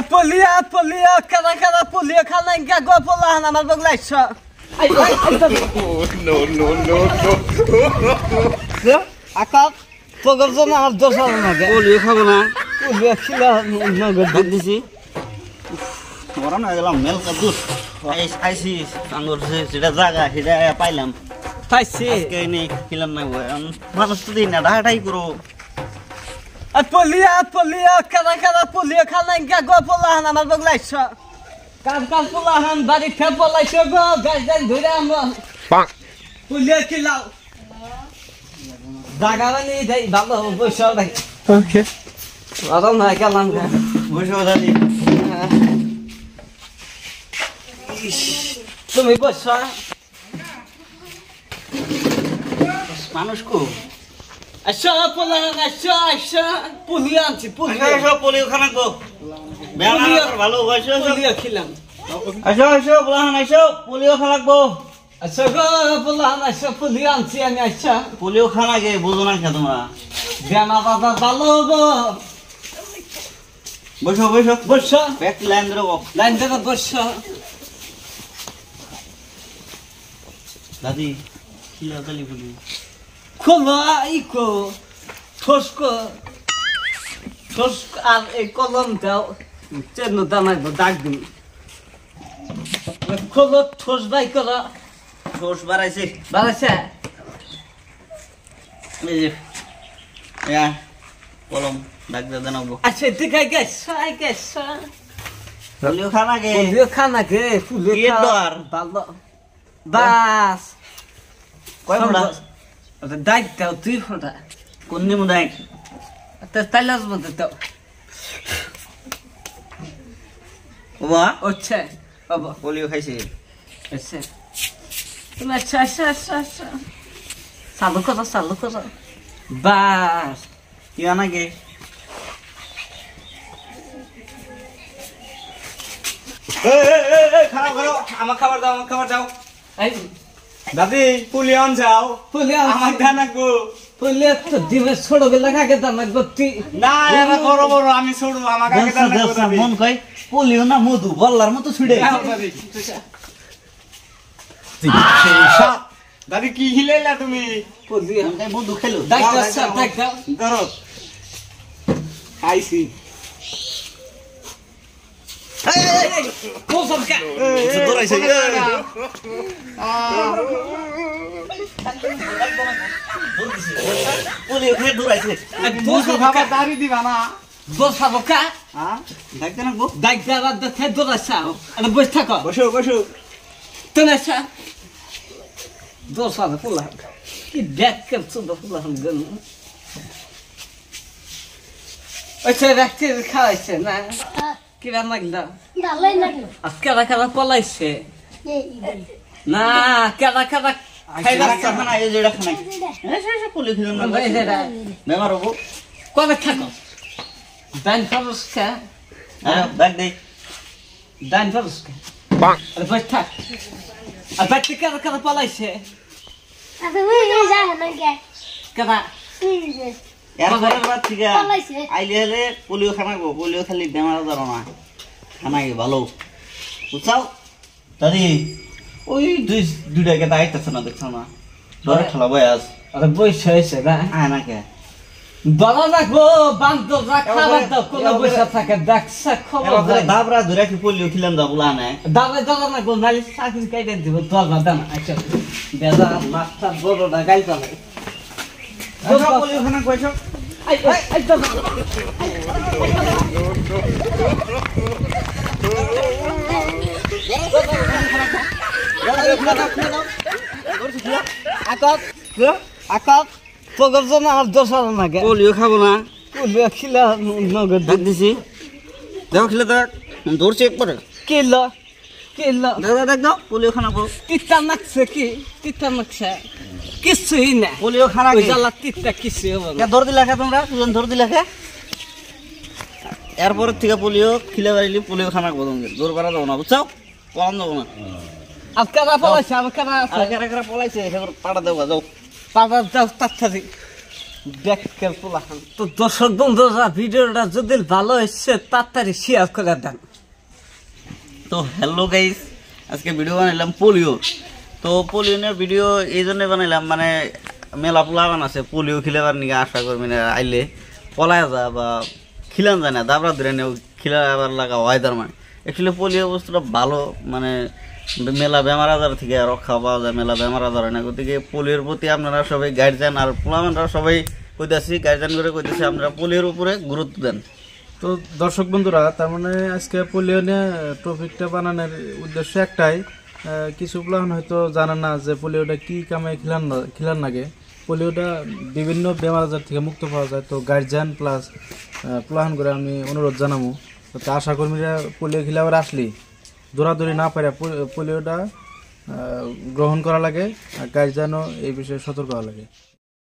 Polia, cada polia, cada engago pola na mas baglacha. Ai. No. Akak, pogazona আর দোষ হবে না। Polio খাবো না। পোলিও খিলা নগদ দিছি। ওরা না গেলাম মেল কাদুস। আইসি আঙ্গুর যেটা জায়গা সেটা পাইলাম। পাইছি। আজকে নে খিলাম না মানুষ তো দিন না ঢাটাই করো। Polia, cada polia, cada engago pola na mas baglacha. Cada pola han bari fe pola shogo, gazdan dhuram. পাক। Polia খিলা। জাগাবানি দেই ভালো বসে ভাই। ওকে। আরাম না গেলাম। বসে দাদি। তুমি বসা মানুষ কো আচ্ছা পোলা আচ্ছা পুলিয়া আনছি আচ্ছা পোলিও খানা কো বেলা ভালো বসে পুলিয়া খিলাম আচ্ছা বলান আইসো পোলিও খানা কো আচ্ছা গো পোলা আচ্ছা পুলিয়া আনছি আমি আচ্ছা পোলিও খানা কে বুঝো না কে তোমরা জানা বাবা ভালো গো বসো ব্যাক লাইন ধরো লাইন ধরে বসো দাদি খিলা দালি বলি খোলা ইকো ঠোস্ক আর এই কলমটাও চেন দানাই দাগ দিন খোলো ঠোস বাই করা ঠোস বাড়াইছে বাড়াইছে এই যে ইয়া কলম দাগ দাদা নাও আচ্ছা দেখাই গেছে পোলিও খানা কে পুলিও খানা কে পুলিও কি দর ভালো বাস কয় ফোঁটা দাগ দাও 2 ফোঁটা কোন নিমু দাই তাইলাস মধ্যে দাও বাবা আচ্ছা বাবা পোলিও খাইছে আচ্ছা তুমি আচ্ছা চালু করো বাস কি আনা কে খারাপ করো আমার খাবার দাও এই দাদি পুলিয়ন যাও পুলিও আমার ধান গো পুলিও তো দিবে ছোড়ো গেলে কাকে দাম গতি না এরা বড় আমি ছোড়ো আমার কাকে ধান গো দাদি মন কই পোলিও না মধু বল্লার মতো ছুড়ে দাদি কি হিলাইলা তুমি পুলিও মধু খেলো দাগ দাও ধরো আইসি কোসম কা দৌড়াইছে পোলিও খেয়ে দৌড়াইছে দুশো খাবার দাঁড়ি দিবা না বসা বকা হ্যাঁ দেখতে না গো দাগ দাও দেখে দোরাসাও আরে বস থাকো বসো তুমি আচ্ছা দোসা ফুলা কি দেখ করছো ফুলা হাম গন আচ্ছা রাখতে খাইছে না কি রান্না লাগলো ডালাই লাগলো আজকে রাখা পলাইছে না কাদা খাইলা খানা এই যেটা খানা পোলিও খেলাম না বেমার হবো কবে থাকো দান ফরসকা হ্যাঁ দেখ দেখ দান ফরসকা আরে বস থাক আর বাচ্চা কাদা পলাইছে আবে ওই যা না কে কাদা এরপরের বার থেকে পলাইছে। আইলে হলে পোলিও খানা গো পোলিও খালি বেমার ধরো না খানা কি ভালো বুঝছাও দাদি ওই দুইটা কে দায়িত্ব না দেখছো না ধরে খেলা বয় আজ আরে বস হয়েছে না আয় না কে বড় রাখবো বান্ধব রাখা দাও কোন বসে থাকে দেখছে খবর এবার দাবরা ধরে কি পোলিও খিলাম দা বলা না দাদা না গো নালি চাকরি কাইতে দিব দরজা দেন আচ্ছা বেজা মাথা বড়টা গাইতা না আচ্ছা পোলিও খানা কইছো আই তো আকাক পগরজনা আর দোষার নাগে পোলিও খাবো না পুলিও খিলা নগদ দেখ দিছি দেখো খিলে দেখ ধরছে একবার কিলো দাদা দেখ দাও পোলিও খানা কো তিতা নাকছে কিছুই না পোলিও খানা ওই কি জ্বালা তিতা কিছু হবে না কে ধর দিলা খা তোমরা দুজন ধর দিলা খা এরপর থেকে পোলিও খিলে বাড়িলি পোলিও খানা কো তোমরা জোর করা যাবো না বুঝছো কম যাবো না আর কারা পলাইছে আমার কারা আছে আর কারা কারা পলাইছে সেগুলো পাড়া দেবো যাও পাড়া যাও তাড়াতাড়ি বেকার পোলাহান। তো দর্শক বন্ধুরা ভিডিওটা যদি ভালো হচ্ছে তাড়াতাড়ি শেয়ার করে দেন। তো হ্যালো গাইস, আজকে ভিডিও বানাইলাম পোলিও। তো পোলিও নিয়ে ভিডিও এই জন্য বানাইলাম, মানে মেলা পোলাবান আছে পোলিও খিলাবার নিয়ে আশা করবি না আইলে পলায় যা বা খিলান যায় না, দাবরা ধরে নেও খিলাবার লাগা হয়। তার মানে অ্যাকচুয়ালি পোলিও বস্তুটা ভালো, মানে মেলা বেমার আজার থেকে রক্ষা পাওয়া যায়, মেলা বেমার আজার হয় না। গতিকে পোলিওর প্রতি আপনারা সবাই গার্জিয়ান আর পোলামানরা সবাই কইতাছি, গার্জিয়ান করে কইতেছি আপনারা পোলিওর উপরে গুরুত্ব দেন। তো দর্শক বন্ধুরা, তার মানে আজকে পোলিও নিয়ে টপিকটা বানানোর উদ্দেশ্য একটাই, কিছু প্লান হয়তো জানা না যে পোলিওটা কি কামে খিলান লাগে। পোলিওটা বিভিন্ন বেমার আজার থেকে মুক্ত পাওয়া যায়। তো গার্জিয়ান প্লাস প্লান করে আমি অনুরোধ জানাবো, তো আশা কর্মীরা পোলিও খিলাবার আসলি দৌড়াদৌড়ি না পারে পোলিওটা গ্রহণ করা লাগে, আর গার্জিয়ানও এই বিষয়ে সতর্ক হওয়া লাগে।